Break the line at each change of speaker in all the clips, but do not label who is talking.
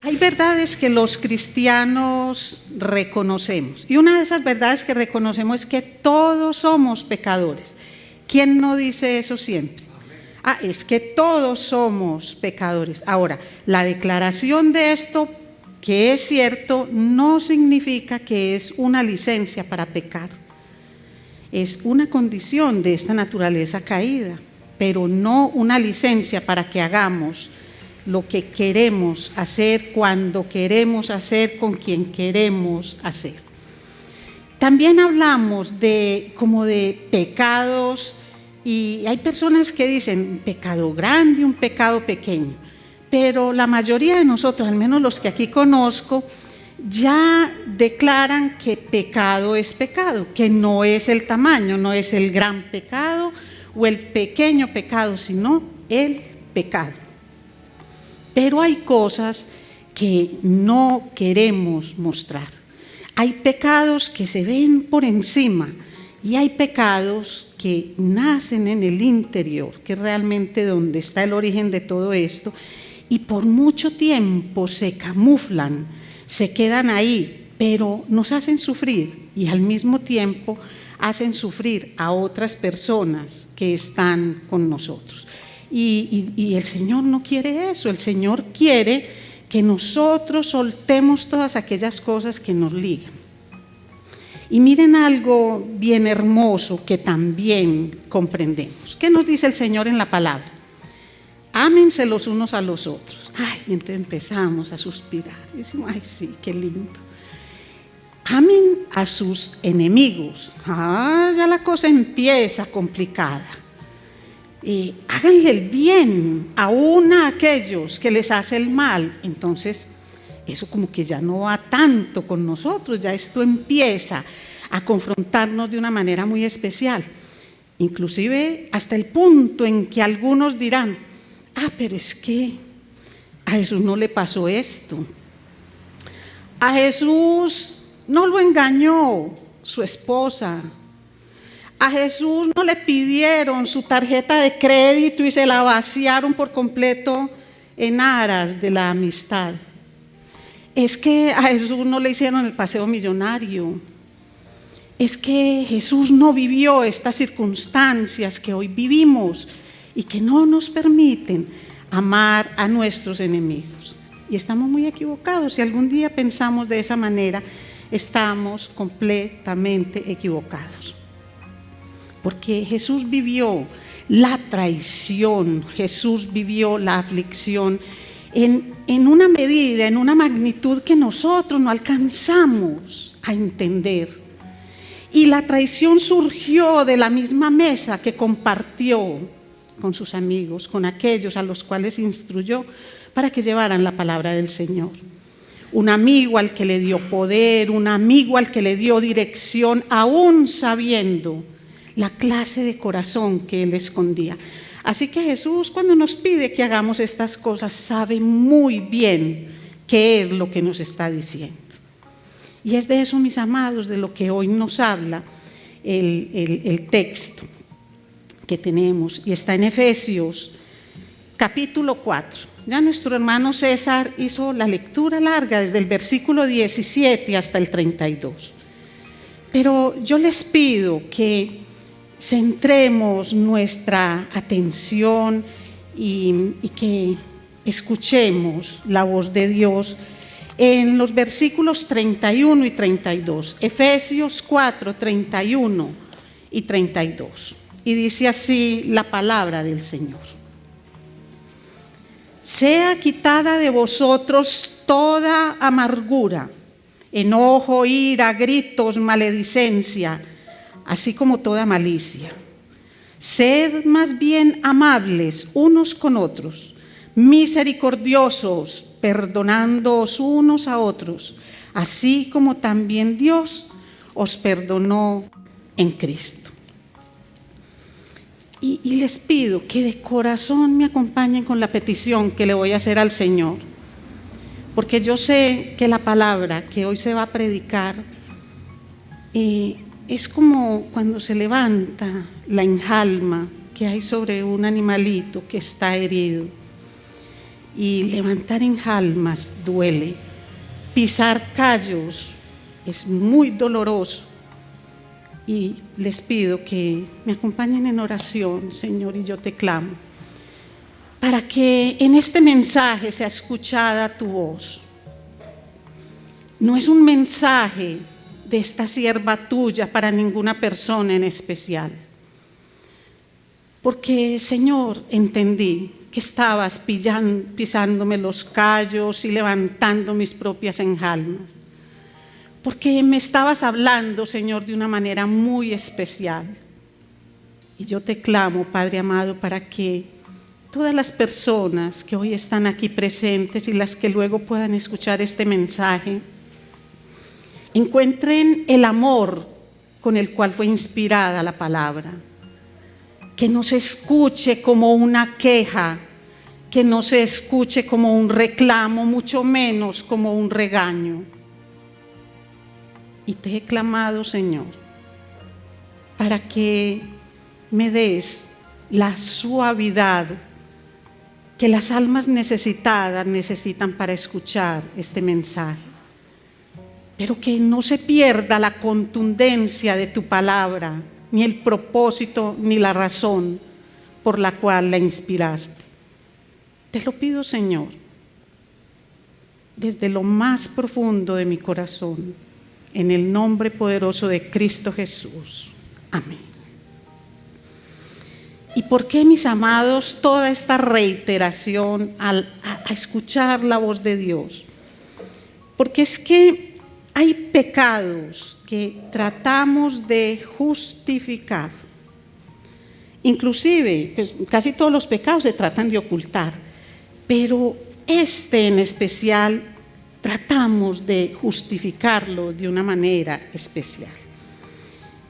Hay verdades que los cristianos reconocemos, y una de esas verdades que reconocemos es que todos somos pecadores. ¿Quién no dice eso siempre? Es que todos somos pecadores. Ahora, la declaración de esto, que es cierto, no significa que es una licencia para pecar. Es una condición de esta naturaleza caída, pero no una licencia para que hagamos lo que queremos hacer, cuando queremos hacer, con quien queremos hacer. También hablamos de pecados, y hay personas que dicen un pecado grande, un pecado pequeño, pero la mayoría de nosotros, al menos los que aquí conozco, ya declaran que pecado es pecado, que no es el tamaño, no es el gran pecado o el pequeño pecado, sino el pecado. Pero hay cosas que no queremos mostrar. Hay pecados que se ven por encima y hay pecados que nacen en el interior, que es realmente donde está el origen de todo esto, y por mucho tiempo se camuflan, se quedan ahí, pero nos hacen sufrir y al mismo tiempo hacen sufrir a otras personas que están con nosotros. Y el Señor no quiere eso. El Señor quiere que nosotros soltemos todas aquellas cosas que nos ligan. Y miren algo bien hermoso que también comprendemos. ¿Qué nos dice el Señor en la palabra? Ámense los unos a los otros. Entonces empezamos a suspirar. Y decimos, sí, qué lindo. Amen a sus enemigos. Ya la cosa empieza complicada. Háganle el bien aún a aquellos que les hace el mal. Entonces eso como que ya no va tanto con nosotros, ya esto empieza a confrontarnos de una manera muy especial, inclusive hasta el punto en que algunos dirán, pero es que a Jesús no le pasó esto, a Jesús no lo engañó su esposa, a Jesús no le pidieron su tarjeta de crédito y se la vaciaron por completo en aras de la amistad. Es que a Jesús no le hicieron el paseo millonario. Es que Jesús no vivió estas circunstancias que hoy vivimos y que no nos permiten amar a nuestros enemigos. Y estamos muy equivocados. Si algún día pensamos de esa manera, estamos completamente equivocados. Porque Jesús vivió la traición, Jesús vivió la aflicción en una medida, en una magnitud que nosotros no alcanzamos a entender. Y la traición surgió de la misma mesa que compartió con sus amigos, con aquellos a los cuales instruyó para que llevaran la palabra del Señor. Un amigo al que le dio poder, un amigo al que le dio dirección, aún sabiendo la clase de corazón que él escondía. Así que Jesús, cuando nos pide que hagamos estas cosas, sabe muy bien qué es lo que nos está diciendo. Y es de eso, mis amados, de lo que hoy nos habla el texto que tenemos, y está en Efesios capítulo 4. Ya nuestro hermano César hizo la lectura larga desde el versículo 17 hasta el 32. Pero yo les pido que centremos nuestra atención y que escuchemos la voz de Dios en los versículos 31 y 32, Efesios 4, 31 y 32. Y dice así la palabra del Señor: sea quitada de vosotros toda amargura, enojo, ira, gritos, maledicencia, así como toda malicia. Sed más bien amables unos con otros, misericordiosos, perdonándoos unos a otros, así como también Dios os perdonó en Cristo. Y les pido que de corazón me acompañen con la petición que le voy a hacer al Señor, porque yo sé que la palabra que hoy se va a predicar es como cuando se levanta la enjalma que hay sobre un animalito que está herido. y levantar enjalmas duele. Pisar callos es muy doloroso. Y les pido que me acompañen en oración, Señor, y yo te clamo, para que en este mensaje sea escuchada tu voz. No es un mensaje de esta sierva tuya para ninguna persona en especial. Porque, Señor, entendí que estabas pisándome los callos y levantando mis propias enjalmas. Porque me estabas hablando, Señor, de una manera muy especial. Y yo te clamo, Padre amado, para que todas las personas que hoy están aquí presentes y las que luego puedan escuchar este mensaje, encuentren el amor con el cual fue inspirada la palabra. Que no se escuche como una queja, que no se escuche como un reclamo, mucho menos como un regaño. Y te he clamado, Señor, para que me des la suavidad que las almas necesitadas necesitan para escuchar este mensaje. Pero que no se pierda la contundencia de tu palabra, ni el propósito, ni la razón por la cual la inspiraste. Te lo pido, Señor, desde lo más profundo de mi corazón, en el nombre poderoso de Cristo Jesús. Amén. ¿Y por qué, mis amados, toda esta reiteración a escuchar la voz de Dios? Porque es que hay pecados que tratamos de justificar. Inclusive, pues, casi todos los pecados se tratan de ocultar, pero este en especial tratamos de justificarlo de una manera especial.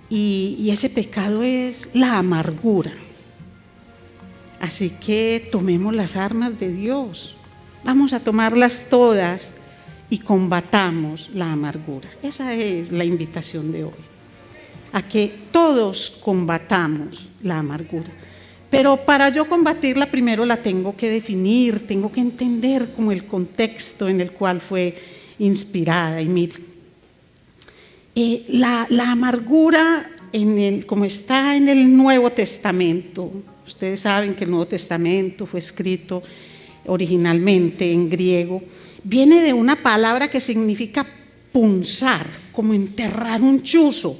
Y ese pecado es la amargura. Así que tomemos las armas de Dios. Vamos a tomarlas todas y combatamos la amargura. Esa es la invitación de hoy. A que todos combatamos la amargura. Pero para yo combatirla primero la tengo que definir, tengo que entender como el contexto en el cual fue inspirada. Y miren, la amargura como está en el Nuevo Testamento, ustedes saben que el Nuevo Testamento fue escrito originalmente en griego, viene de una palabra que significa punzar, como enterrar un chuzo.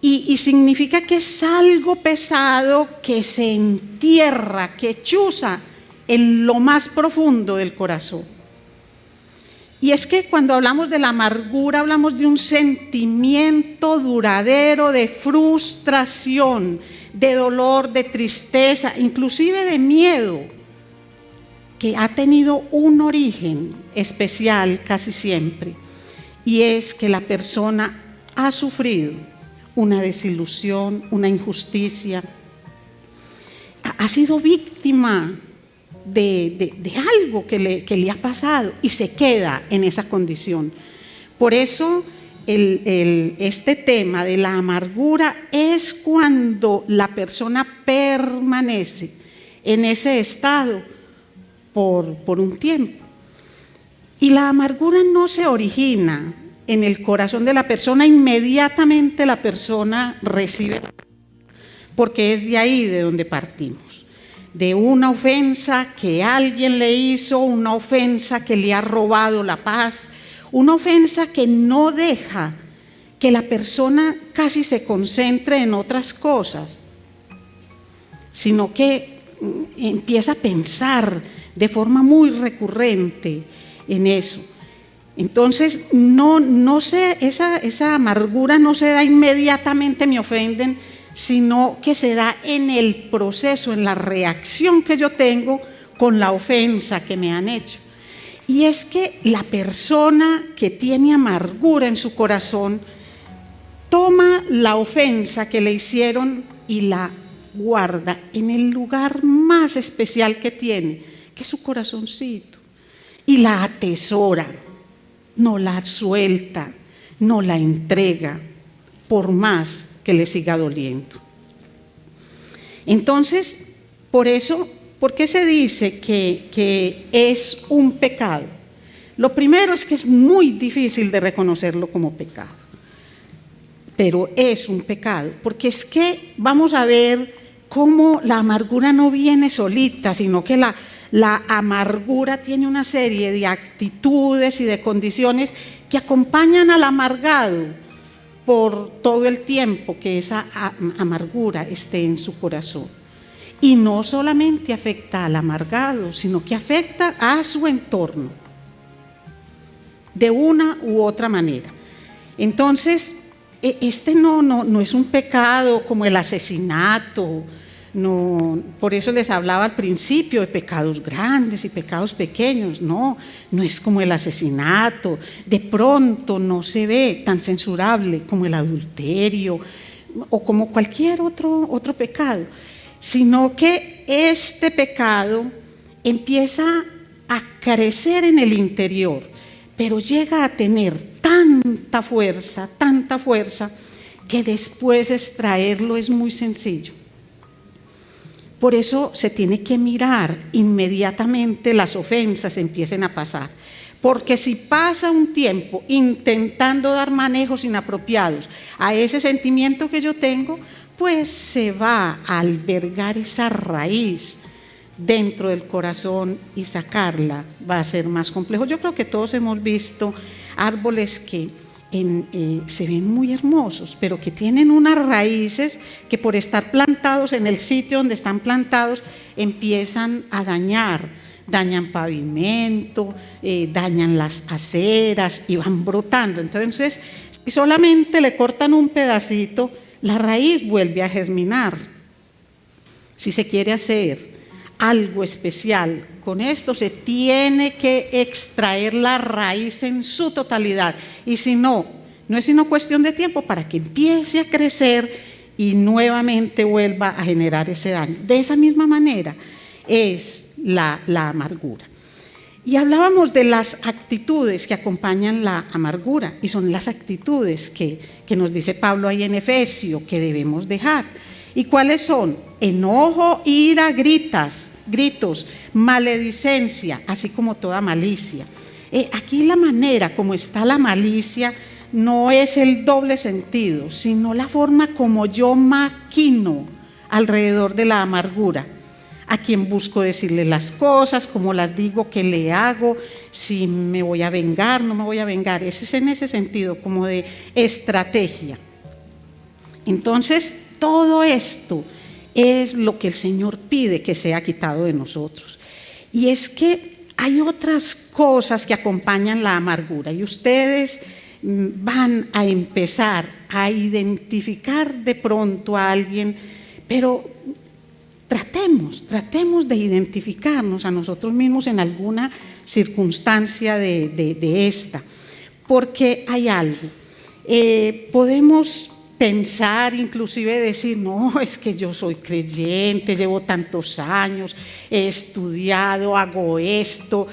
Y significa que es algo pesado que se entierra, que chuza en lo más profundo del corazón. Y es que cuando hablamos de la amargura, hablamos de un sentimiento duradero de frustración, de dolor, de tristeza, inclusive de miedo, que ha tenido un origen especial casi siempre. Y es que la persona ha sufrido una desilusión, una injusticia, ha sido víctima de algo que le ha pasado y se queda en esa condición. Por eso este tema de la amargura es cuando la persona permanece en ese estado por un tiempo. Y la amargura no se origina en el corazón de la persona, inmediatamente la persona recibe, porque es de ahí de donde partimos, de una ofensa que alguien le hizo, una ofensa que le ha robado la paz, una ofensa que no deja que la persona casi se concentre en otras cosas, sino que empieza a pensar de forma muy recurrente en eso. Entonces, esa amargura no se da inmediatamente, me ofenden, sino que se da en el proceso, en la reacción que yo tengo con la ofensa que me han hecho. Y es que la persona que tiene amargura en su corazón toma la ofensa que le hicieron y la guarda en el lugar más especial que tiene, que es su corazoncito, y la atesora. No la suelta, no la entrega, por más que le siga doliendo. Entonces, por eso ¿Por qué se dice que es un pecado? Lo primero es que es muy difícil de reconocerlo como pecado, pero es un pecado, porque es que vamos a ver cómo la amargura no viene solita, sino que la amargura tiene una serie de actitudes y de condiciones que acompañan al amargado por todo el tiempo que esa amargura esté en su corazón. Y no solamente afecta al amargado, sino que afecta a su entorno, de una u otra manera. Entonces, este no es un pecado como el asesinato, no, por eso les hablaba al principio de pecados grandes y pecados pequeños. No es como el asesinato, de pronto no se ve tan censurable como el adulterio o como cualquier otro pecado, sino que este pecado empieza a crecer en el interior, pero llega a tener tanta fuerza, que después extraerlo es muy sencillo. Por eso se tiene que mirar inmediatamente las ofensas empiecen a pasar, porque si pasa un tiempo intentando dar manejos inapropiados a ese sentimiento que yo tengo, pues se va a albergar esa raíz dentro del corazón y sacarla va a ser más complejo. Yo creo que todos hemos visto árboles que se ven muy hermosos, pero que tienen unas raíces que por estar plantados en el sitio donde están plantados empiezan a dañan pavimento, dañan las aceras y van brotando. Entonces, si solamente le cortan un pedacito, la raíz vuelve a germinar. Si se quiere hacer algo especial con esto, se tiene que extraer la raíz en su totalidad, y si no es sino cuestión de tiempo para que empiece a crecer y nuevamente vuelva a generar ese daño. De esa misma manera es la amargura. Y hablábamos de las actitudes que acompañan la amargura, y son las actitudes que nos dice Pablo ahí en Efesios que debemos dejar. ¿Y cuáles son? Enojo, ira, gritos, maledicencia, así como toda malicia. Aquí la manera como está la malicia no es el doble sentido, sino la forma como yo maquino alrededor de la amargura. A quien busco decirle las cosas, cómo las digo, qué le hago, si me voy a vengar, no me voy a vengar. Ese es en ese sentido, como de estrategia. Entonces, todo esto es lo que el Señor pide que sea quitado de nosotros. Y es que hay otras cosas que acompañan la amargura, y ustedes van a empezar a identificar de pronto a alguien, pero tratemos de identificarnos a nosotros mismos en alguna circunstancia de esta, porque hay algo. Podemos pensar, inclusive decir, no, es que yo soy creyente, llevo tantos años, he estudiado, hago esto,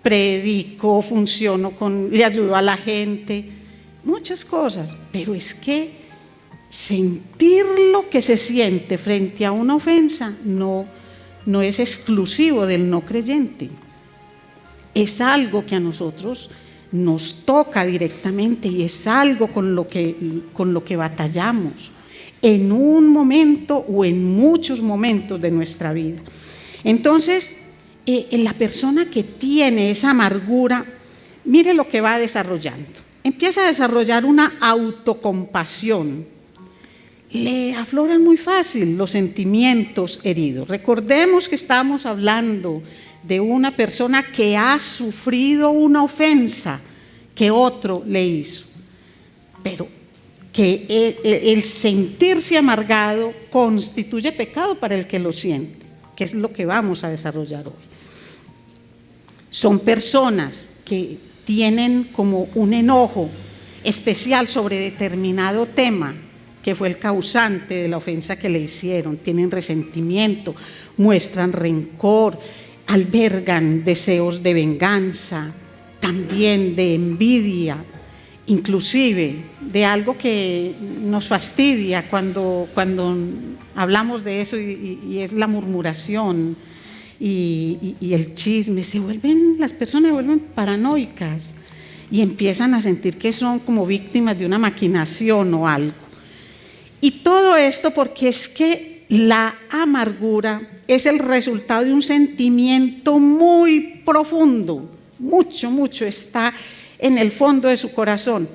predico, funciono, le ayudo a la gente, muchas cosas, pero es que sentir lo que se siente frente a una ofensa no es exclusivo del no creyente. Es algo que a nosotros nos toca directamente y es algo con lo que batallamos en un momento o en muchos momentos de nuestra vida. Entonces, la persona que tiene esa amargura, mire lo que va desarrollando. Empieza a desarrollar una autocompasión. Le afloran muy fácil los sentimientos heridos. Recordemos que estamos hablando de una persona que ha sufrido una ofensa que otro le hizo, pero que el sentirse amargado constituye pecado para el que lo siente, que es lo que vamos a desarrollar hoy. Son personas que tienen como un enojo especial sobre determinado tema que fue el causante de la ofensa que le hicieron, tienen resentimiento, muestran rencor, albergan deseos de venganza, también de envidia, inclusive de algo que nos fastidia cuando hablamos de eso y es la murmuración. y el chisme, las personas se vuelven paranoicas y empiezan a sentir que son como víctimas de una maquinación o algo. Y todo esto porque es que la amargura es el resultado de un sentimiento muy profundo, mucho está en el fondo de su corazón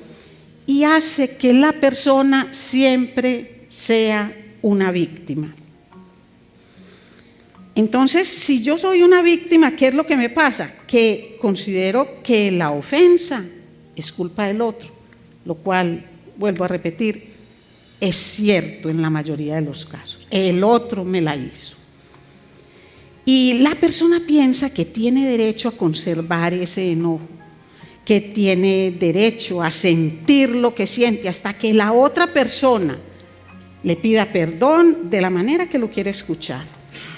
y hace que la persona siempre sea una víctima. Entonces, si yo soy una víctima, ¿qué es lo que me pasa? Que considero que la ofensa es culpa del otro, lo cual, vuelvo a repetir, es cierto en la mayoría de los casos. El otro me la hizo. Y la persona piensa que tiene derecho a conservar ese enojo, que tiene derecho a sentir lo que siente hasta que la otra persona le pida perdón de la manera que lo quiere escuchar,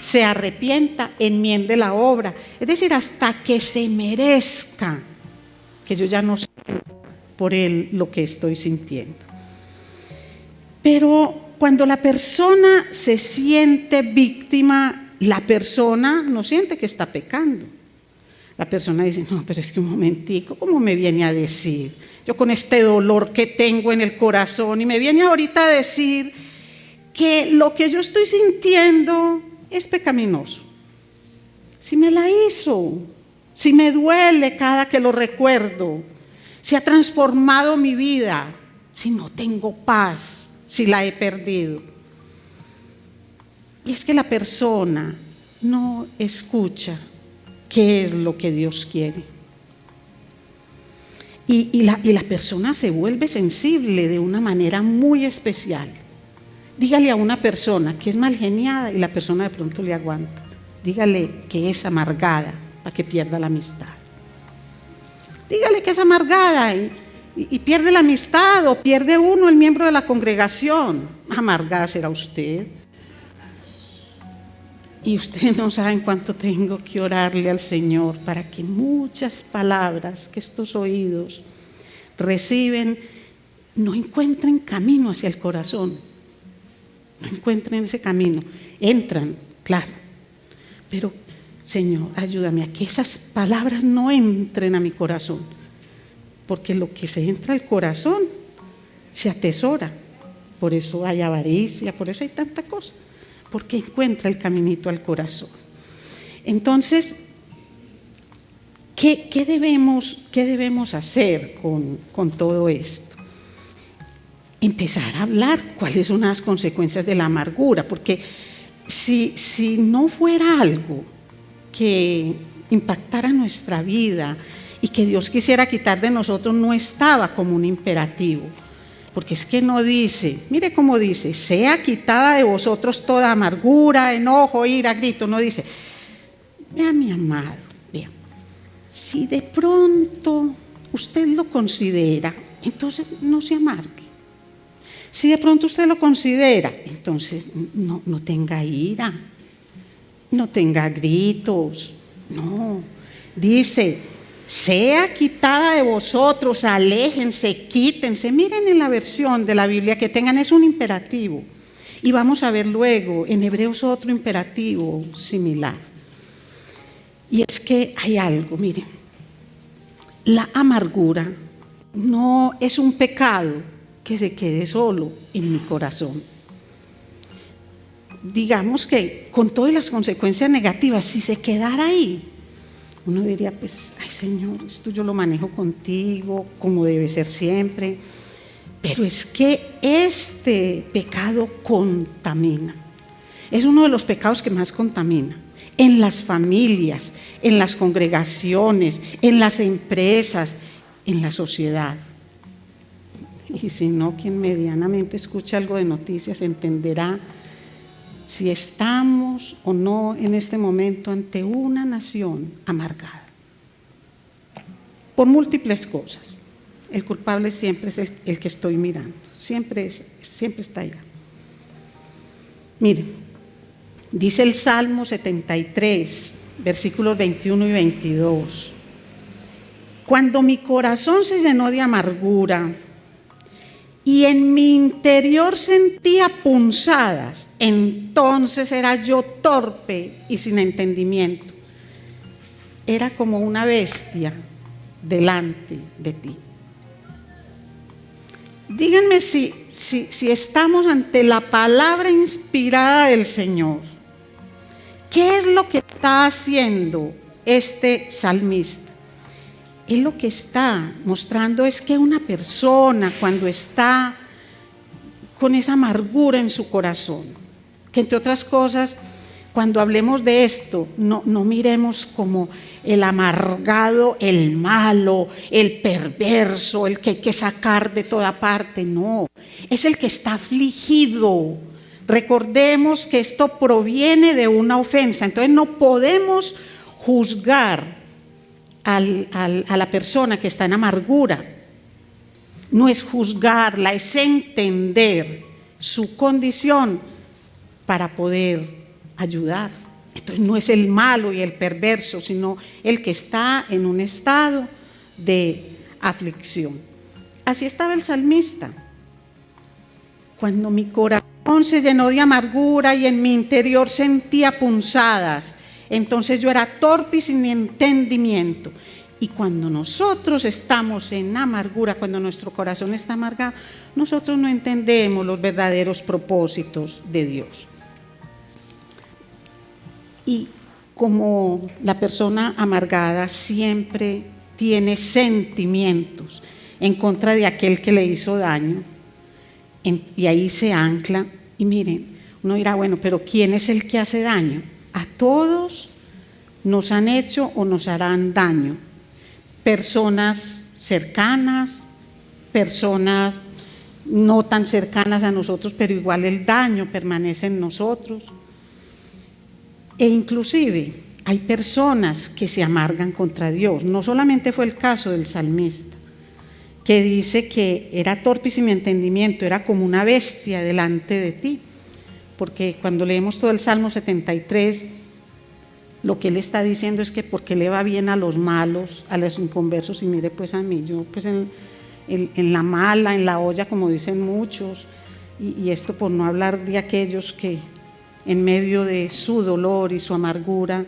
se arrepienta, enmiende la obra, es decir, hasta que se merezca que yo ya no sé por él lo que estoy sintiendo. Pero cuando la persona se siente víctima, la persona no siente que está pecando. La persona dice, no, pero es que un momentico, ¿cómo me viene a decir? Yo con este dolor que tengo en el corazón y me viene ahorita a decir que lo que yo estoy sintiendo es pecaminoso. Si me la hizo, si me duele cada que lo recuerdo, si ha transformado mi vida, si no tengo paz, si la he perdido. Y es que la persona no escucha qué es lo que Dios quiere. Y la persona se vuelve sensible de una manera muy especial. Dígale a una persona que es mal geniada y la persona de pronto le aguanta. Dígale que es amargada para que pierda la amistad. Dígale que es amargada y pierde la amistad o pierde uno el miembro de la congregación. Amargada será usted. Y ustedes no saben cuánto tengo que orarle al Señor para que muchas palabras que estos oídos reciben no encuentren camino hacia el corazón. No encuentren ese camino. Entran, claro. Pero, Señor, ayúdame a que esas palabras no entren a mi corazón. Porque lo que se entra al corazón se atesora. Por eso hay avaricia, por eso hay tanta cosa. Porque encuentra el caminito al corazón. Entonces, ¿qué debemos hacer con todo esto? Empezar a hablar cuáles son las consecuencias de la amargura, porque si no fuera algo que impactara nuestra vida y que Dios quisiera quitar de nosotros, no estaba como un imperativo. Porque es que no dice, mire cómo dice, sea quitada de vosotros toda amargura, enojo, ira, grito. No dice, vea mi amado, vea, si de pronto usted lo considera, entonces no se amargue. Si de pronto usted lo considera, entonces no tenga ira, no tenga gritos, no. Dice, sea quitada de vosotros, aléjense, quítense. Miren en la versión de la Biblia que tengan, es un imperativo. Y vamos a ver luego en Hebreos otro imperativo similar. Y es que hay algo, miren, la amargura no es un pecado que se quede solo en mi corazón. Digamos que con todas las consecuencias negativas, si se quedara ahí, uno diría, pues, ay Señor, esto yo lo manejo contigo, como debe ser siempre. Pero es que este pecado contamina. Es uno de los pecados que más contamina. En las familias, en las congregaciones, en las empresas, en la sociedad. Y si no, quien medianamente escucha algo de noticias entenderá si estamos o no en este momento ante una nación amargada. Por múltiples cosas. El culpable siempre es el que estoy mirando. Siempre está allá. Miren, dice el Salmo 73, versículos 21 y 22. Cuando mi corazón se llenó de amargura y en mi interior sentía punzadas, entonces era yo torpe y sin entendimiento. Era como una bestia delante de ti. Díganme si estamos ante la palabra inspirada del Señor. ¿Qué es lo que está haciendo este salmista? Él lo que está mostrando es que una persona cuando está con esa amargura en su corazón, que entre otras cosas, cuando hablemos de esto, no miremos como el amargado, el malo, el perverso, el que hay que sacar de toda parte, no, es el que está afligido. Recordemos que esto proviene de una ofensa, entonces no podemos juzgar a la persona que está en amargura. No es juzgarla, es entender su condición para poder ayudar. Entonces no es el malo y el perverso, sino el que está en un estado de aflicción. Así estaba el salmista. Cuando mi corazón se llenó de amargura y en mi interior sentía punzadas, entonces yo era torpe y sin entendimiento. Y cuando nosotros estamos en amargura, cuando nuestro corazón está amargado, nosotros no entendemos los verdaderos propósitos de Dios. Y como la persona amargada siempre tiene sentimientos en contra de aquel que le hizo daño, y ahí se ancla. Y miren, uno dirá, bueno, pero ¿quién es el que hace daño? A todos nos han hecho o nos harán daño. Personas cercanas, personas no tan cercanas a nosotros, pero igual el daño permanece en nosotros. E inclusive hay personas que se amargan contra Dios. No solamente fue el caso del salmista, que dice que era torpe y sin entendimiento, era como una bestia delante de ti. Porque cuando leemos todo el Salmo 73, lo que él está diciendo es que porque le va bien a los malos, a los inconversos, y mire pues a mí, yo pues en la mala, en la olla, como dicen muchos, y esto por no hablar de aquellos que en medio de su dolor y su amargura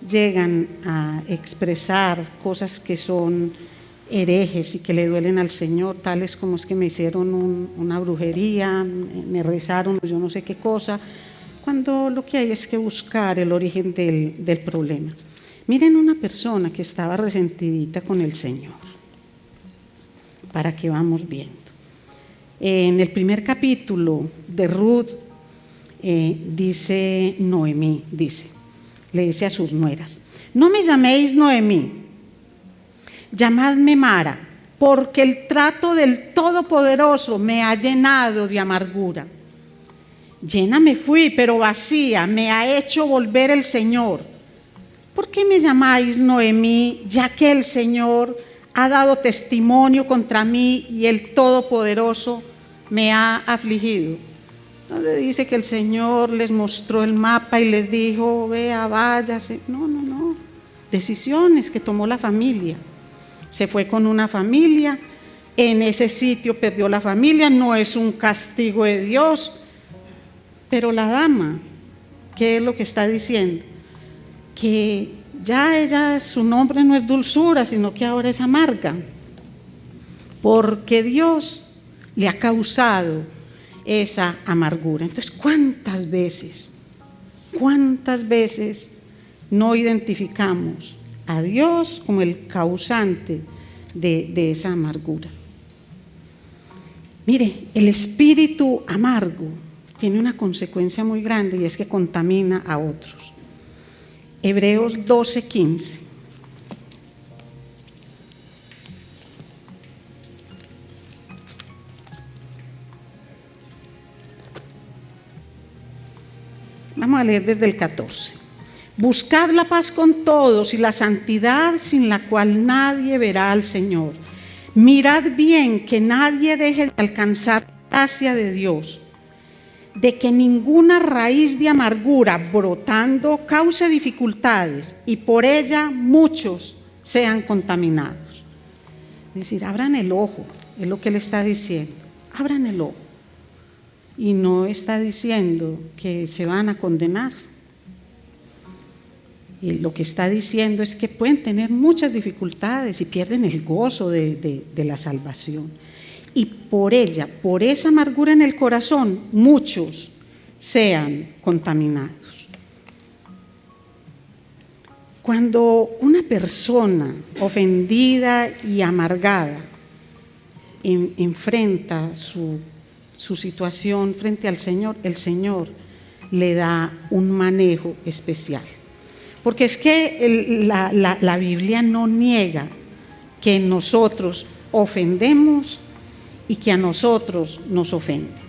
llegan a expresar cosas que son herejes y que le duelen al Señor, tales como es que me hicieron una brujería, me rezaron, yo no sé qué cosa, cuando lo que hay es que buscar el origen del problema. Miren una persona que estaba resentidita con el Señor, para que vamos viendo. En el primer capítulo de Ruth, dice Noemí, le dice a sus nueras, no me llaméis Noemí, llamadme Mara, porque el trato del Todopoderoso me ha llenado de amargura. Llena me fui, pero vacía me ha hecho volver el Señor. ¿Por qué me llamáis Noemí, ya que el Señor ha dado testimonio contra mí y el Todopoderoso me ha afligido? Donde dice que el Señor les mostró el mapa y les dijo, vea, váyase. No. Decisiones que tomó la familia. Se fue con una familia, en ese sitio perdió la familia, no es un castigo de Dios. Pero la dama, ¿qué es lo que está diciendo? Que ya ella, su nombre no es dulzura, sino que ahora es amarga. Porque Dios le ha causado esa amargura. Entonces, ¿cuántas veces no identificamos a Dios como el causante de esa amargura? Mire, el espíritu amargo tiene una consecuencia muy grande y es que contamina a otros. Hebreos 12:15. Vamos a leer desde el 14. Buscad la paz con todos y la santidad sin la cual nadie verá al Señor. Mirad bien que nadie deje de alcanzar la gracia de Dios, de que ninguna raíz de amargura brotando cause dificultades y por ella muchos sean contaminados. Es decir, abran el ojo, es lo que él está diciendo. abran el ojo. Y no está diciendo que se van a condenar. Y lo que está diciendo es que pueden tener muchas dificultades y pierden el gozo de la salvación. Y por ella, por esa amargura en el corazón, muchos sean contaminados. Cuando una persona ofendida y amargada enfrenta su situación frente al Señor, el Señor le da un manejo especial. Porque es que la Biblia no niega que nosotros ofendemos y que a nosotros nos ofende.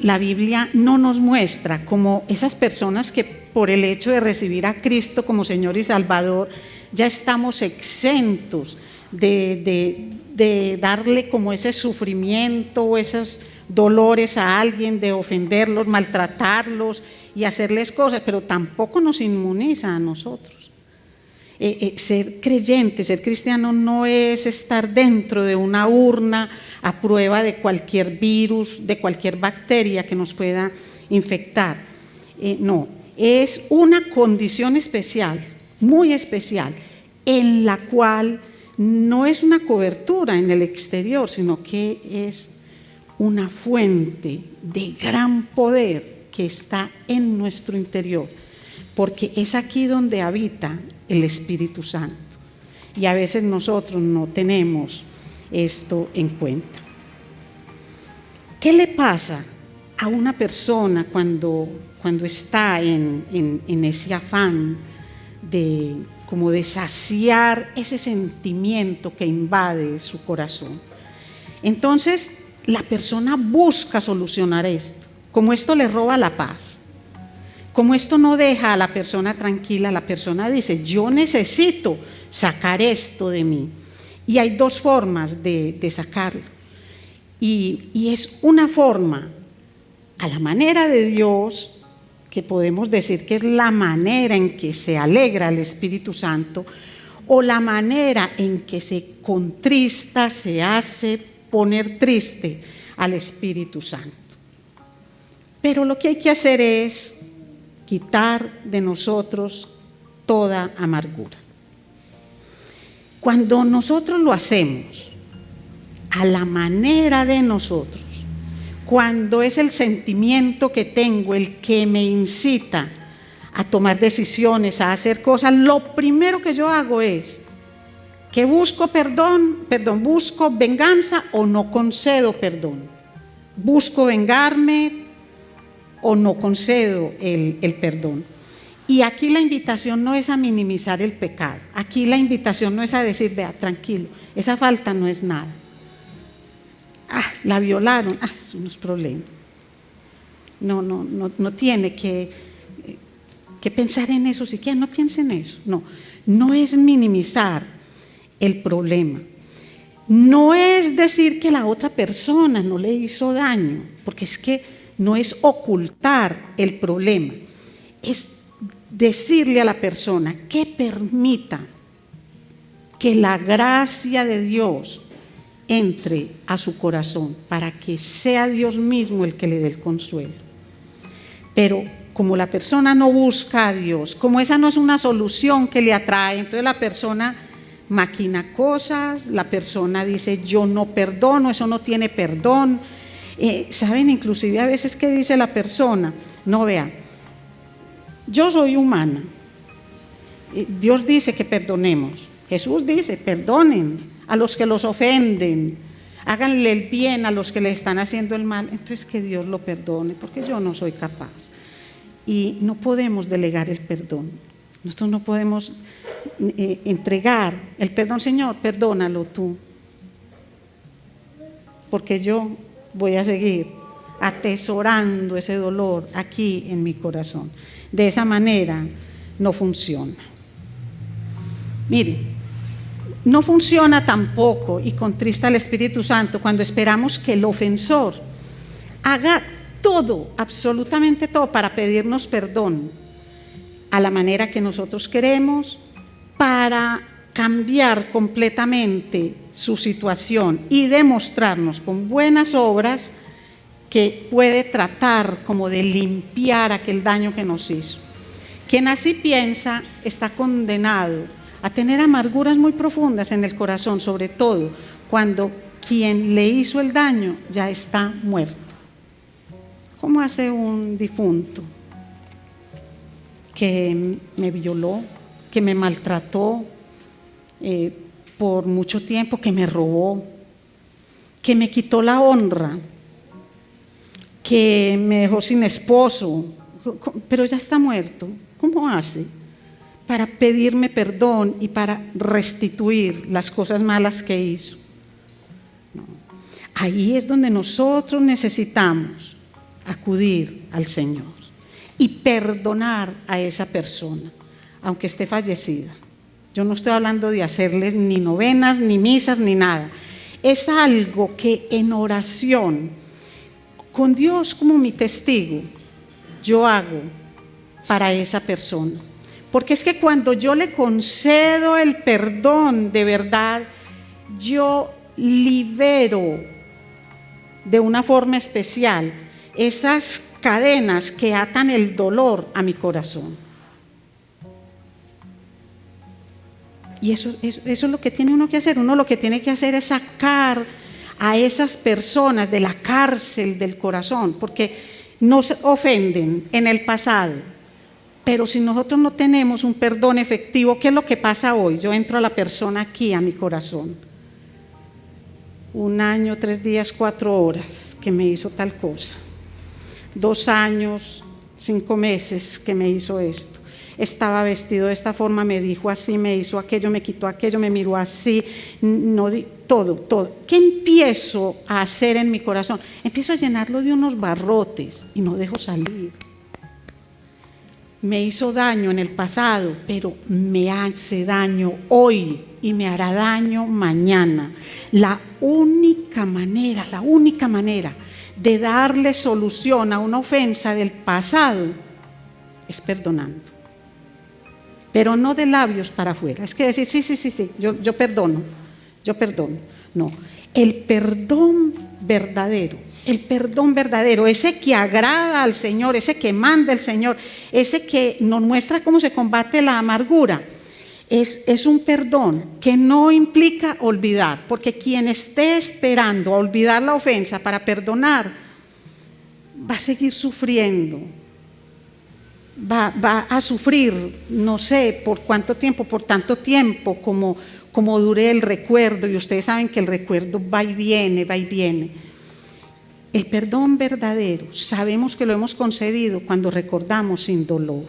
La Biblia no nos muestra como esas personas que por el hecho de recibir a Cristo como Señor y Salvador ya estamos exentos de darle como ese sufrimiento o esos dolores a alguien, de ofenderlos, maltratarlos y hacerles cosas, pero tampoco nos inmuniza a nosotros. Ser creyente, ser cristiano no es estar dentro de una urna a prueba de cualquier virus, de cualquier bacteria que nos pueda infectar. No, es una condición especial, muy especial, en la cual no es una cobertura en el exterior, sino que es una fuente de gran poder que está en nuestro interior, porque es aquí donde habita el Espíritu Santo. Y a veces nosotros no tenemos esto en cuenta. ¿Qué le pasa a una persona cuando está en ese afán de como de saciar ese sentimiento que invade su corazón? Entonces la persona busca solucionar esto. Como esto le roba la paz, como esto no deja a la persona tranquila, la persona dice, yo necesito sacar esto de mí. Y hay dos formas de sacarlo. Y es una forma a la manera de Dios, que podemos decir que es la manera en que se alegra el Espíritu Santo, o la manera en que se contrista, se hace poner triste al Espíritu Santo. Pero lo que hay que hacer es quitar de nosotros toda amargura. Cuando nosotros lo hacemos a la manera de nosotros, cuando es el sentimiento que tengo el que me incita a tomar decisiones, a hacer cosas, lo primero que yo hago es que busco busco venganza o no concedo perdón. Busco vengarme o no concedo el perdón. Y aquí la invitación no es a minimizar el pecado. Aquí la invitación no es a decir, vea, tranquilo, esa falta no es nada. La violaron, eso no es problema. No tiene que pensar en eso siquiera, no piense en eso. No es minimizar el problema. No es decir que la otra persona no le hizo daño, porque es que no es ocultar el problema, es decirle a la persona que permita que la gracia de Dios entre a su corazón para que sea Dios mismo el que le dé el consuelo. Pero como la persona no busca a Dios, como esa no es una solución que le atrae, entonces la persona maquina cosas, la persona dice yo no perdono, eso no tiene perdón. ¿Saben? Inclusive a veces que dice la persona, no, vea, yo soy humana, Dios dice que perdonemos, Jesús dice perdonen a los que los ofenden, háganle el bien a los que le están haciendo el mal, entonces que Dios lo perdone porque yo no soy capaz. Y no podemos delegar el perdón, nosotros no podemos entregar el perdón, Señor, perdónalo tú, porque yo voy a seguir atesorando ese dolor aquí en mi corazón. De esa manera no funciona. Mire, no funciona tampoco y contrista al Espíritu Santo cuando esperamos que el ofensor haga todo, absolutamente todo, para pedirnos perdón a la manera que nosotros queremos, para cambiar completamente su situación y demostrarnos con buenas obras que puede tratar como de limpiar aquel daño que nos hizo. Quien así piensa está condenado a tener amarguras muy profundas en el corazón, sobre todo cuando quien le hizo el daño ya está muerto. ¿Cómo hace un difunto que me violó, que me maltrató por mucho tiempo, que me robó, que me quitó la honra, que me dejó sin esposo, pero ya está muerto? ¿Cómo hace para pedirme perdón y para restituir las cosas malas que hizo? No. Ahí es donde nosotros necesitamos acudir al Señor y perdonar a esa persona, aunque esté fallecida. Yo no estoy hablando de hacerles ni novenas, ni misas, ni nada. Es algo que en oración, con Dios como mi testigo, yo hago para esa persona. Porque es que cuando yo le concedo el perdón de verdad, yo libero de una forma especial esas cadenas que atan el dolor a mi corazón. Y eso es lo que tiene uno que hacer. Uno lo que tiene que hacer es sacar a esas personas de la cárcel del corazón, porque nos ofenden en el pasado. Pero si nosotros no tenemos un perdón efectivo, ¿qué es lo que pasa hoy? Yo entro a la persona aquí, a mi corazón. 1 año, 3 días, 4 horas que me hizo tal cosa. 2 años, 5 meses que me hizo esto. Estaba vestido de esta forma, me dijo así, me hizo aquello, me quitó aquello, me miró así, todo. ¿Qué empiezo a hacer en mi corazón? Empiezo a llenarlo de unos barrotes y no dejo salir. Me hizo daño en el pasado, pero me hace daño hoy y me hará daño mañana. La única manera de darle solución a una ofensa del pasado es perdonando. Pero no de labios para afuera. Es que decir, sí, yo perdono. No, el perdón verdadero, ese que agrada al Señor, ese que manda el Señor, ese que nos muestra cómo se combate la amargura, es un perdón que no implica olvidar, porque quien esté esperando a olvidar la ofensa para perdonar, va a seguir sufriendo. Va a sufrir, no sé por cuánto tiempo, por tanto tiempo como dure el recuerdo, y ustedes saben que el recuerdo va y viene. El perdón verdadero, sabemos que lo hemos concedido cuando recordamos sin dolor.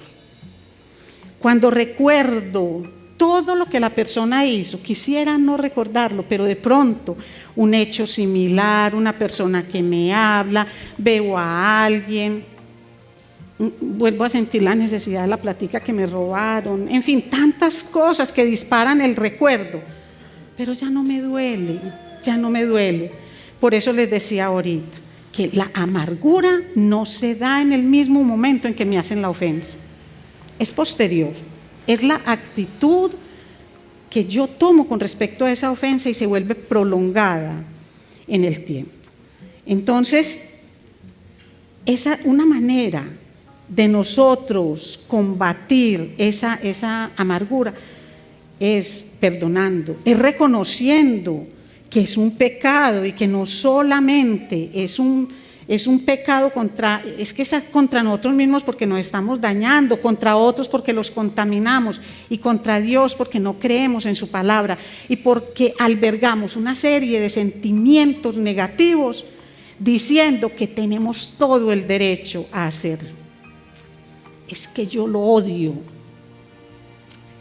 Cuando recuerdo todo lo que la persona hizo, quisiera no recordarlo, pero de pronto un hecho similar, una persona que me habla, veo a alguien, vuelvo a sentir la necesidad de la plática que me robaron, en fin, tantas cosas que disparan el recuerdo, pero ya no me duele. Por eso les decía ahorita que la amargura no se da en el mismo momento en que me hacen la ofensa, es posterior, es la actitud que yo tomo con respecto a esa ofensa y se vuelve prolongada en el tiempo. Entonces, una manera de nosotros combatir esa amargura es perdonando, es reconociendo que es un pecado y que no solamente es un pecado es contra nosotros mismos porque nos estamos dañando, contra otros porque los contaminamos y contra Dios porque no creemos en su palabra y porque albergamos una serie de sentimientos negativos diciendo que tenemos todo el derecho a hacerlo. Es que yo lo odio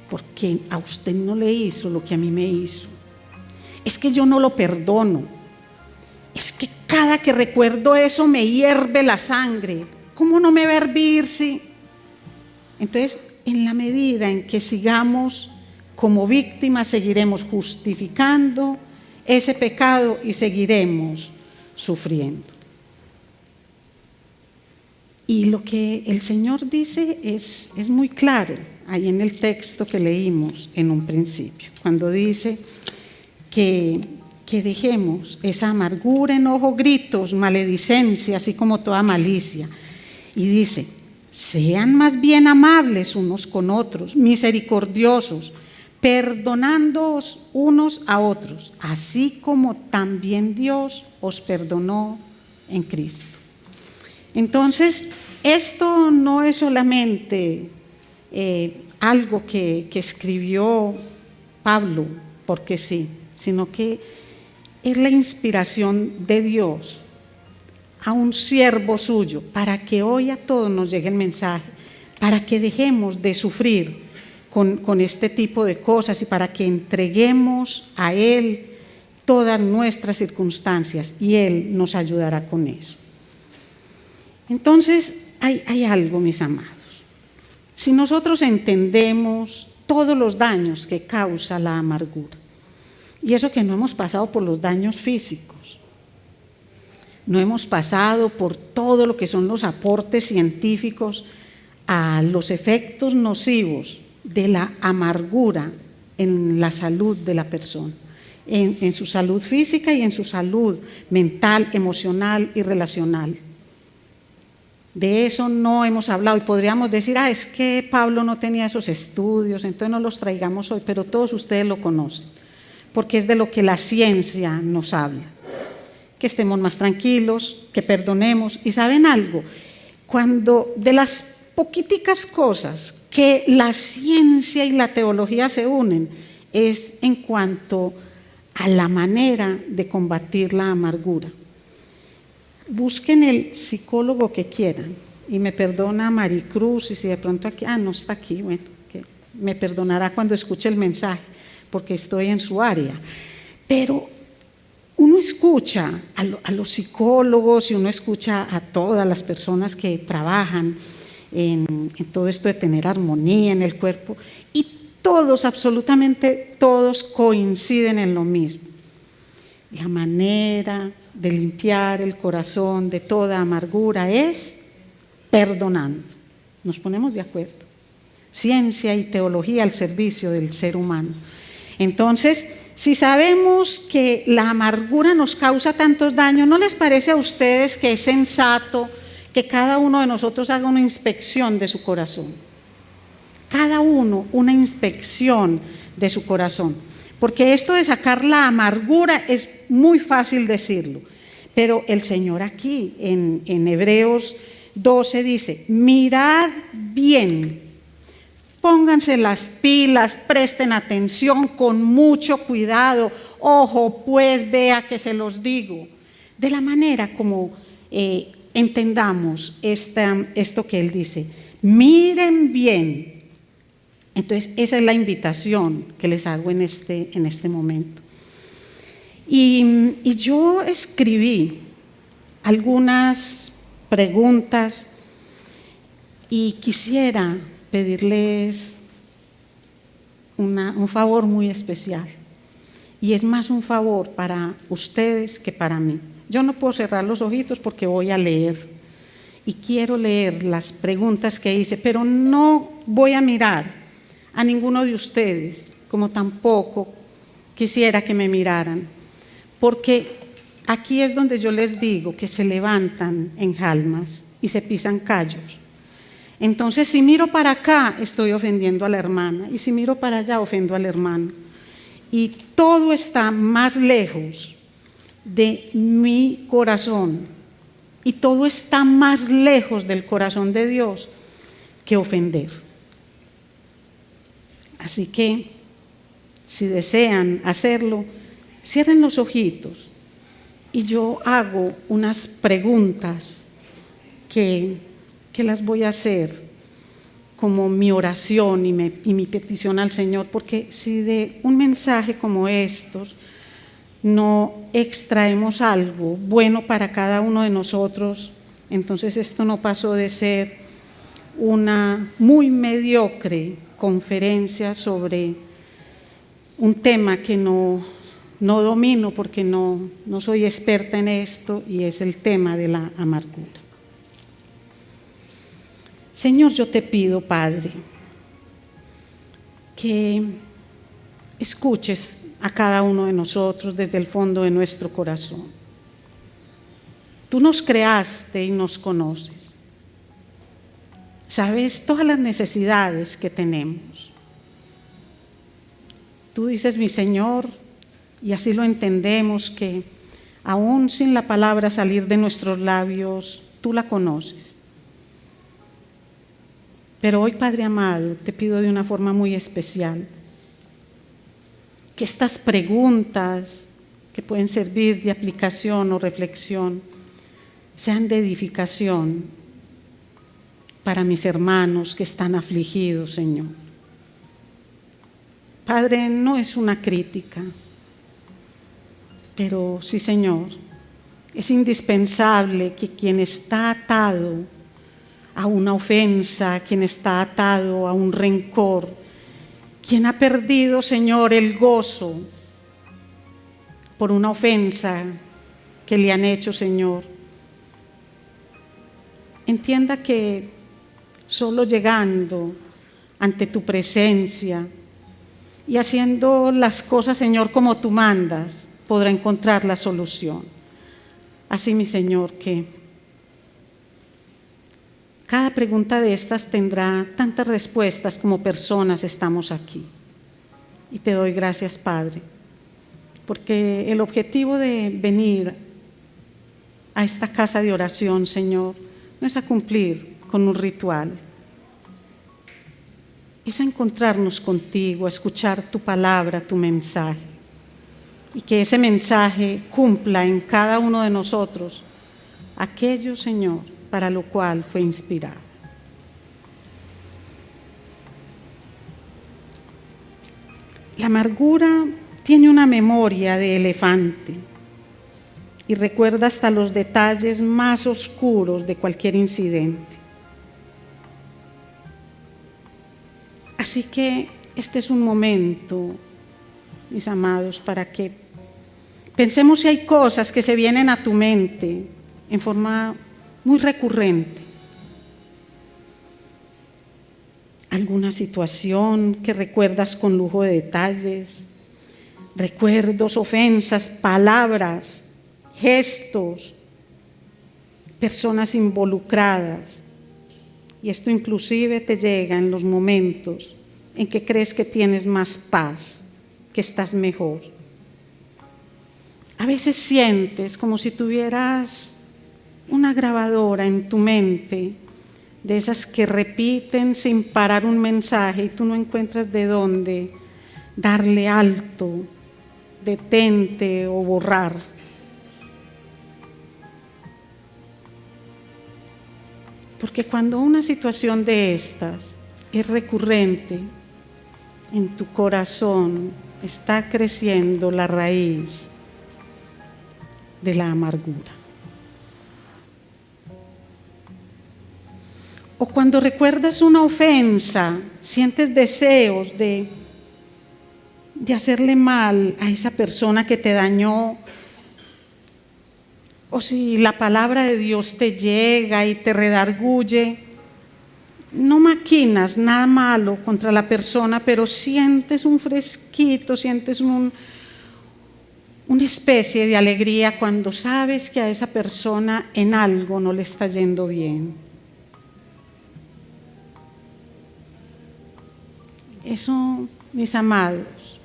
porque a usted no le hizo lo que a mí me hizo. Es que yo no lo perdono. Es que cada que recuerdo eso me hierve la sangre. ¿Cómo no me va a hervir? Sí. Entonces, en la medida en que sigamos como víctimas, seguiremos justificando ese pecado y seguiremos sufriendo. Y lo que el Señor dice es muy claro, ahí en el texto que leímos en un principio, cuando dice que dejemos esa amargura, enojo, gritos, maledicencia, así como toda malicia. Y dice, sean más bien amables unos con otros, misericordiosos, perdonándoos unos a otros, así como también Dios os perdonó en Cristo. Entonces, esto no es solamente algo que escribió Pablo, porque sí, sino que es la inspiración de Dios a un siervo suyo, para que hoy a todos nos llegue el mensaje, para que dejemos de sufrir con este tipo de cosas y para que entreguemos a Él todas nuestras circunstancias y Él nos ayudará con eso. Entonces, hay algo, mis amados. Si nosotros entendemos todos los daños que causa la amargura, y eso que no hemos pasado por los daños físicos, no hemos pasado por todo lo que son los aportes científicos a los efectos nocivos de la amargura en la salud de la persona, en su salud física y en su salud mental, emocional y relacional. De eso no hemos hablado y podríamos decir, es que Pablo no tenía esos estudios, entonces no los traigamos hoy, pero todos ustedes lo conocen, porque es de lo que la ciencia nos habla. Que estemos más tranquilos, que perdonemos. Y ¿saben algo? Cuando de las poquiticas cosas que la ciencia y la teología se unen, es en cuanto a la manera de combatir la amargura. Busquen el psicólogo que quieran, y me perdona Maricruz, y si de pronto aquí, no está aquí, bueno, que me perdonará cuando escuche el mensaje, porque estoy en su área. Pero uno escucha a los psicólogos y uno escucha a todas las personas que trabajan en todo esto de tener armonía en el cuerpo, y todos, absolutamente todos, coinciden en lo mismo. La manera de limpiar el corazón de toda amargura es perdonando. Nos ponemos de acuerdo. Ciencia y teología al servicio del ser humano. Entonces, si sabemos que la amargura nos causa tantos daños, ¿no les parece a ustedes que es sensato que cada uno de nosotros haga una inspección de su corazón? Cada uno una inspección de su corazón. Porque esto de sacar la amargura es muy fácil decirlo, pero el Señor aquí en Hebreos 12 dice, mirad bien, pónganse las pilas, presten atención con mucho cuidado, ojo pues vea que se los digo, de la manera como entendamos esto que Él dice, miren bien. Entonces, esa es la invitación que les hago en este momento. Y yo escribí algunas preguntas y quisiera pedirles un favor muy especial. Y es más un favor para ustedes que para mí. Yo no puedo cerrar los ojitos porque voy a leer. Y quiero leer las preguntas que hice, pero no voy a mirar a ninguno de ustedes, como tampoco quisiera que me miraran, porque aquí es donde yo les digo que se levantan enjalmas y se pisan callos. Entonces, si miro para acá, estoy ofendiendo a la hermana, y si miro para allá, ofendo al hermano. Y todo está más lejos de mi corazón, y todo está más lejos del corazón de Dios que ofender. Así que, si desean hacerlo, cierren los ojitos y yo hago unas preguntas que las voy a hacer como mi oración y mi petición al Señor, porque si de un mensaje como estos no extraemos algo bueno para cada uno de nosotros, entonces esto no pasó de ser una muy mediocre conferencia sobre un tema que no domino porque no soy experta en esto, y es el tema de la amargura. Señor, yo te pido, Padre, que escuches a cada uno de nosotros desde el fondo de nuestro corazón. Tú nos creaste y nos conoces. Sabes todas las necesidades que tenemos. Tú dices, mi Señor, y así lo entendemos, que aún sin la palabra salir de nuestros labios, tú la conoces. Pero hoy, Padre amado, te pido de una forma muy especial que estas preguntas que pueden servir de aplicación o reflexión sean de edificación para mis hermanos que están afligidos, Señor. Padre, no es una crítica, pero sí, Señor, es indispensable que quien está atado a una ofensa, quien está atado a un rencor, quien ha perdido, Señor, el gozo por una ofensa que le han hecho, Señor, entienda que solo llegando ante tu presencia y haciendo las cosas, Señor, como tú mandas, podrá encontrar la solución. Así, mi Señor, que cada pregunta de estas tendrá tantas respuestas como personas estamos aquí. Y te doy gracias, Padre, porque el objetivo de venir a esta casa de oración, Señor, no es a cumplir con un ritual, es a encontrarnos contigo, a escuchar tu palabra, tu mensaje, y que ese mensaje cumpla en cada uno de nosotros aquello, Señor, para lo cual fue inspirado. La amargura tiene una memoria de elefante y recuerda hasta los detalles más oscuros de cualquier incidente. Así que este es un momento, mis amados, para que pensemos si hay cosas que se vienen a tu mente en forma muy recurrente. Alguna situación que recuerdas con lujo de detalles, recuerdos, ofensas, palabras, gestos, personas involucradas. Y esto inclusive te llega en los momentos en que crees que tienes más paz, que estás mejor. A veces sientes como si tuvieras una grabadora en tu mente, de esas que repiten sin parar un mensaje y tú no encuentras de dónde darle alto, detente o borrar. Porque cuando una situación de estas es recurrente, en tu corazón está creciendo la raíz de la amargura. O cuando recuerdas una ofensa, sientes deseos de hacerle mal a esa persona que te dañó. O si la palabra de Dios te llega y te redarguye, no maquinas nada malo contra la persona, pero sientes un fresquito, sientes una especie de alegría cuando sabes que a esa persona en algo no le está yendo bien. Eso, mis amados,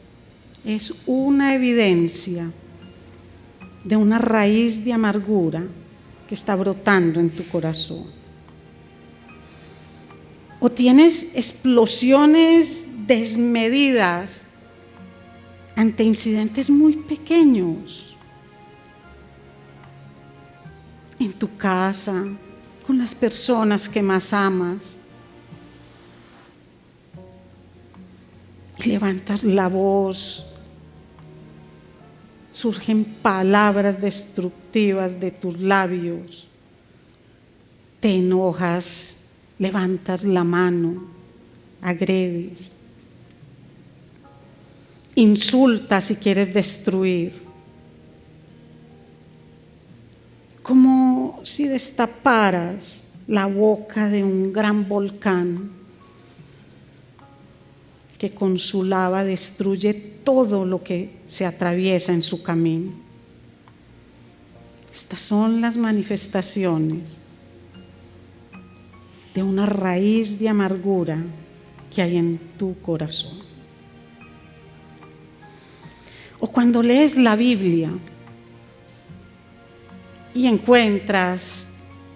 es una evidencia de una raíz de amargura que está brotando en tu corazón. O tienes explosiones desmedidas ante incidentes muy pequeños, en tu casa, con las personas que más amas. Y levantas la voz, surgen palabras destructivas de tus labios, te enojas, levantas la mano, agredes, insultas y quieres destruir, como si destaparas la boca de un gran volcán que con su lava destruye todo lo que se atraviesa en su camino. Estas son las manifestaciones de una raíz de amargura que hay en tu corazón. O cuando lees la Biblia y encuentras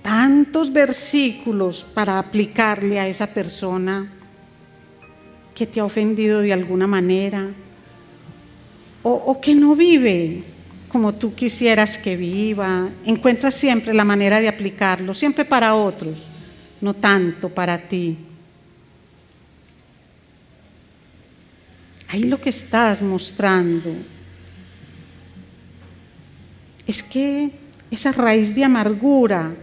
tantos versículos para aplicarle a esa persona que te ha ofendido de alguna manera, o que no vive como tú quisieras que viva, encuentras siempre la manera de aplicarlo, siempre para otros, no tanto para ti. Ahí lo que estás mostrando es que esa raíz de amargura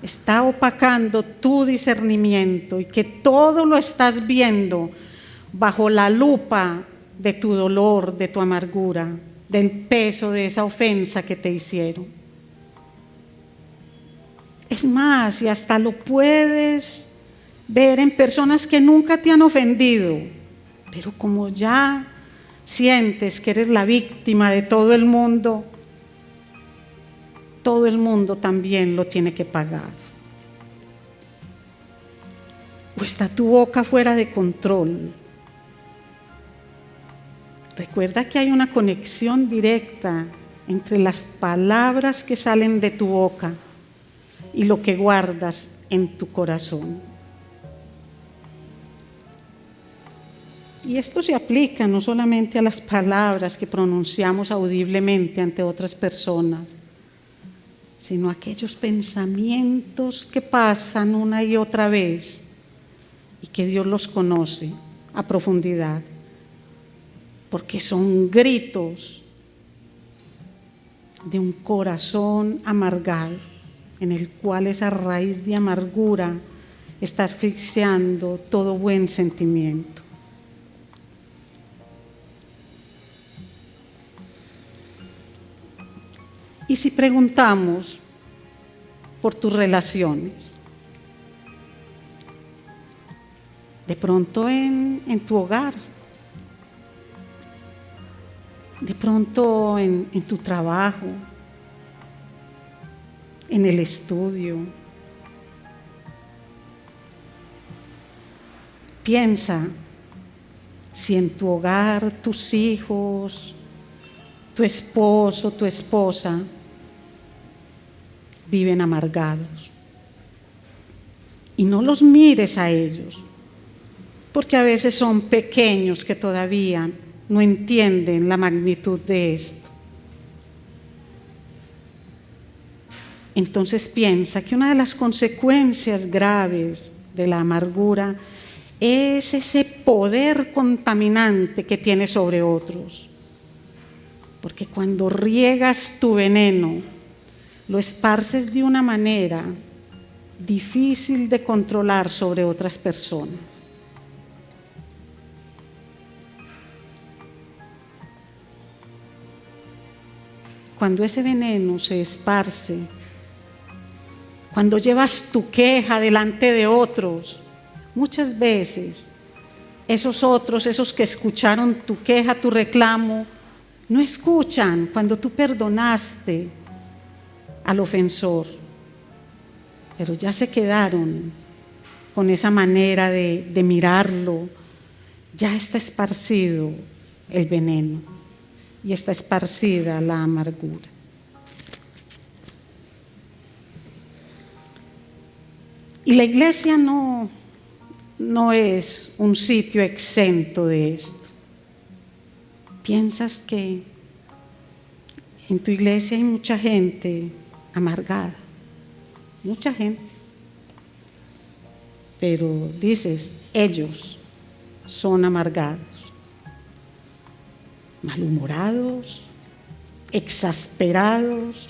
está opacando tu discernimiento y que todo lo estás viendo bajo la lupa de tu dolor, de tu amargura, del peso de esa ofensa que te hicieron. Es más, y hasta lo puedes ver en personas que nunca te han ofendido, pero como ya sientes que eres la víctima de todo el mundo también lo tiene que pagar. O está tu boca fuera de control. Recuerda que hay una conexión directa entre las palabras que salen de tu boca y lo que guardas en tu corazón. Y esto se aplica no solamente a las palabras que pronunciamos audiblemente ante otras personas, sino a aquellos pensamientos que pasan una y otra vez y que Dios los conoce a profundidad, porque son gritos de un corazón amargado en el cual esa raíz de amargura está asfixiando todo buen sentimiento. Y si preguntamos por tus relaciones, de pronto en tu hogar, de pronto en tu trabajo, en el estudio, piensa si en tu hogar tus hijos, tu esposo, tu esposa viven amargados. Y no los mires a ellos, porque a veces son pequeños que todavía no entienden la magnitud de esto. Entonces piensa que una de las consecuencias graves de la amargura es ese poder contaminante que tiene sobre otros. Porque cuando riegas tu veneno, lo esparces de una manera difícil de controlar sobre otras personas. Cuando ese veneno se esparce, cuando llevas tu queja delante de otros, muchas veces esos otros, esos que escucharon tu queja, tu reclamo, no escuchan cuando tú perdonaste al ofensor, pero ya se quedaron con esa manera de mirarlo. Ya está esparcido el veneno y está esparcida la amargura. Y la iglesia no es un sitio exento de esto. ¿Piensas que en tu iglesia hay mucha gente amargada? Mucha gente. Pero dices, ellos son amargados, malhumorados, exasperados.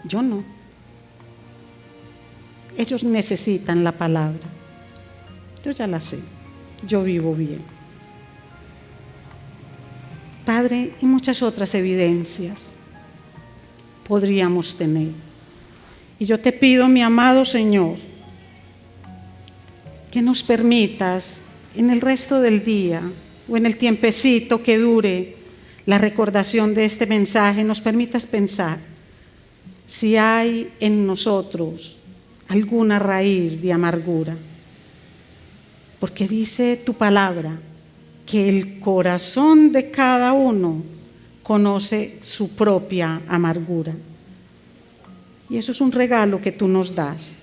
Yo no. Ellos necesitan la palabra. Yo ya la sé. Yo vivo bien. Padre, y muchas otras evidencias podríamos tener. Y yo te pido, mi amado Señor, que nos permitas en el resto del día o en el tiempecito que dure la recordación de este mensaje, nos permitas pensar si hay en nosotros alguna raíz de amargura. Porque dice tu palabra que el corazón de cada uno conoce su propia amargura. Y eso es un regalo que tú nos das,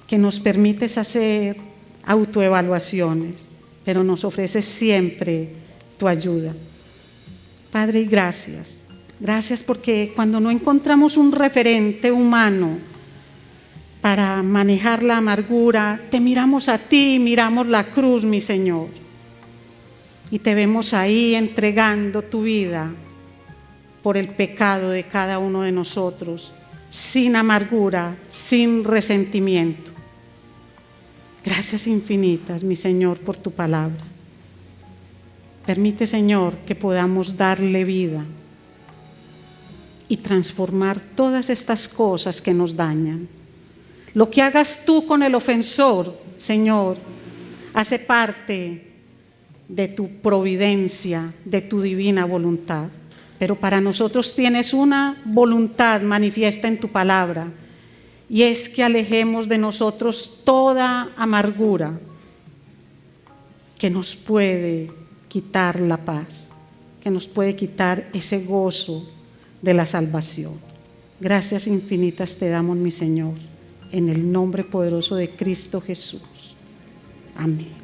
que nos permites hacer autoevaluaciones, pero nos ofreces siempre tu ayuda. Padre, y gracias. Gracias porque cuando no encontramos un referente humano para manejar la amargura, te miramos a ti, miramos la cruz, mi Señor. Y te vemos ahí entregando tu vida por el pecado de cada uno de nosotros, sin amargura, sin resentimiento. Gracias infinitas, mi Señor, por tu palabra. Permite, Señor, que podamos darle vida y transformar todas estas cosas que nos dañan. Lo que hagas tú con el ofensor, Señor, hace parte de tu providencia, de tu divina voluntad. Pero para nosotros tienes una voluntad manifiesta en tu palabra, y es que alejemos de nosotros toda amargura que nos puede quitar la paz, que nos puede quitar ese gozo de la salvación. Gracias infinitas te damos, mi Señor, en el nombre poderoso de Cristo Jesús. Amén.